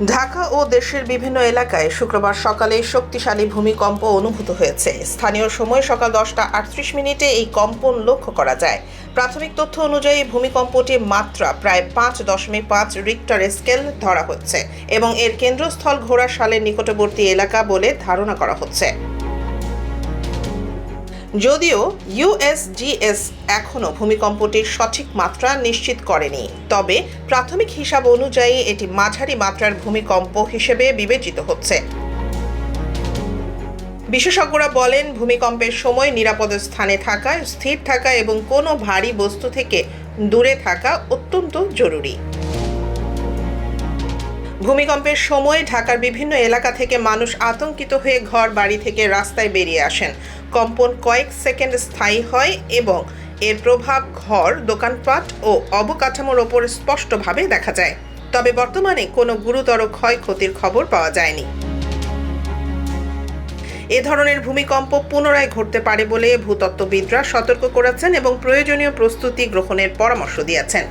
ঢাকা ও দেশের বিভিন্ন এলাকায় শুক্রবার সকালে শক্তিশালী ভূমিকম্প অনুভূত হয়েছে। স্থানীয় সময় সকাল 10:38 এই কম্পন লক্ষ্য করা যায়। প্রাথমিক তথ্য অনুযায়ী ভূমিকম্পটির মাত্রা প্রায় 5.5 রিক্টার স্কেল ধরা হচ্ছে এবং এর কেন্দ্রস্থল ঘোড়াশালের নিকটবর্তী এলাকা বলে ধারণা করা হচ্ছে। যদিও ইউএসজিএস এখনও ভূমিকম্পটির সঠিক মাত্রা নিশ্চিত করেনি, তবে প্রাথমিক হিসাব অনুযায়ী এটি মাঝারি মাত্রার ভূমিকম্প হিসেবে বিবেচিত হচ্ছে। বিশেষজ্ঞরা বলেন, ভূমিকম্পের সময় নিরাপদ স্থানে থাকা, স্থির থাকা এবং কোনো ভারী বস্তু থেকে দূরে থাকা অত্যন্ত জরুরি। ভূমিকম্পের সময় ঢাকার বিভিন্ন এলাকা থেকে মানুষ আতঙ্কিত হয়ে ঘর বাড়ি থেকে রাস্তায় বেরিয়ে আসেন। কম্পন কয়েক সেকেন্ড স্থায়ী হয় এবং এর প্রভাব ঘর, দোকানপাট ও অবকাঠামোর ওপর স্পষ্টভাবে দেখা যায়। তবে বর্তমানে কোনো গুরুতর ক্ষয়ক্ষতির খবর পাওয়া যায়নি। এ ধরনের ভূমিকম্প পুনরায় ঘটতে পারে বলে ভূতত্ত্ববিদরা সতর্ক করেছেন এবং প্রয়োজনীয় প্রস্তুতি গ্রহণের পরামর্শ দিয়েছেন।